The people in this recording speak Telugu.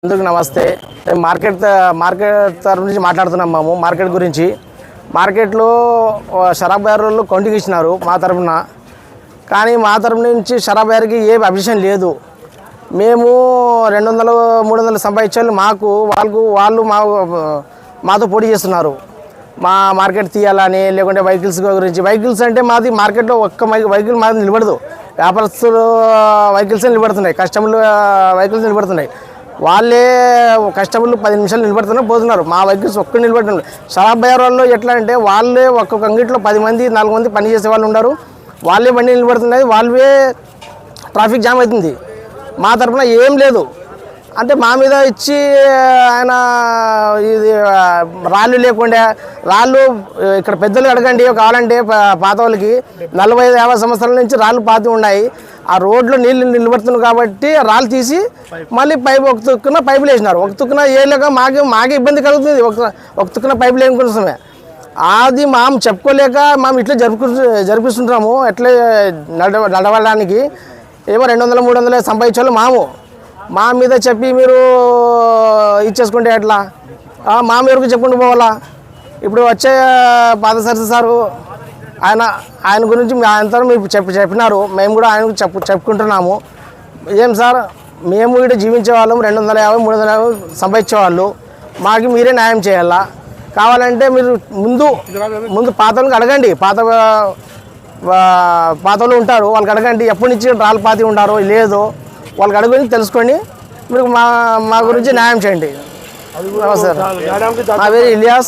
అందరికీ నమస్తే. మార్కెట్ తరఫు నుంచి మాట్లాడుతున్నాం. మేము మార్కెట్ గురించి. మార్కెట్లో షరాబ్ బేర్లు కౌంటింగ్ ఇచ్చినారు మా తరఫున. కానీ మా తరఫు నుంచి షరాబ్ బేర్కి ఏ అబ్జెక్షన్ లేదు. మేము 200-300 సంపాదించాలి. వాళ్ళు మాతో పోటీ చేస్తున్నారు. మా మార్కెట్ తీయాలని, లేకుంటే వెహికల్స్ గురించి. వెహికల్స్ అంటే మాది మార్కెట్లో ఒక్క వెహికల్ మాది నిలబడదు. వ్యాపారస్తులు వెహికల్స్ నిలబడుతున్నాయి, కస్టమర్లు వెహికల్స్ నిలబడుతున్నాయి. వాళ్ళే కస్టమర్లు 10 నిమిషాలు నిలబడుతున్నారు, పోతున్నారు. మా వెహికల్స్ ఒక్కరు నిలబడుతున్నారు. షరాబ్ బేర్ వాళ్ళు ఎట్లా అంటే వాళ్ళే ఒక్కొక్క అంగిట్లో 10 మంది 4 మంది పని చేసే వాళ్ళు ఉన్నారు. వాళ్ళే బండి నిలబడుతున్నాయి, వాళ్ళే ట్రాఫిక్ జామ్ అవుతుంది. మా తరఫున ఏం లేదు. అంటే మా మీద ఇచ్చి ఆయన ఇది రాళ్ళు లేకుండా, రాళ్ళు ఇక్కడ పెద్దలు అడగండి కావాలంటే పాత వాళ్ళకి 45-50 సంవత్సరాల నుంచి రాళ్ళు పాతి ఉన్నాయి. ఆ రోడ్లో నీళ్ళు నిలబడుతున్నాయి కాబట్టి రాళ్ళు తీసి మళ్ళీ ఒక తుక్కున పైపులు వేసినారు. ఒక తుక్కున వేయలేక మాకే ఇబ్బంది కలుగుతుంది. ఒక తుక్కున పైపులు వేయడం కోసమే అది మేము చెప్పుకోలేక మేము ఇట్లా జరిపిస్తుంటాము. ఎట్లా నడవడానికి ఏమో 200-300 సంపాదించాలి. మా మీద చెప్పి మీరు ఇచ్చేసుకుంటే ఎట్లా? మా మీదకు చెప్పుకుంటూ పోవాలా? ఇప్పుడు వచ్చే పాదసారథి సారు ఆయన గురించి ఆయనతో మీరు చెప్పినారు. మేము కూడా ఆయనకు చెప్పుకుంటున్నాము. ఏం సార్, మేము ఇక్కడ జీవించే వాళ్ళం 250-350 సంపాదించేవాళ్ళు. మాకు మీరే న్యాయం చేయాలా? కావాలంటే మీరు ముందు పాత వాళ్ళకి అడగండి. పాత వాళ్ళు ఉంటారు, వాళ్ళకి అడగండి ఎప్పటి నుంచి రాళ్ళు పాతి ఉంటారో లేదో వాళ్ళకి అడుగుని తెలుసుకొని మీరు మా గురించి న్యాయం చేయండి. నమస్తే. నా పేరు ఇలియాస్.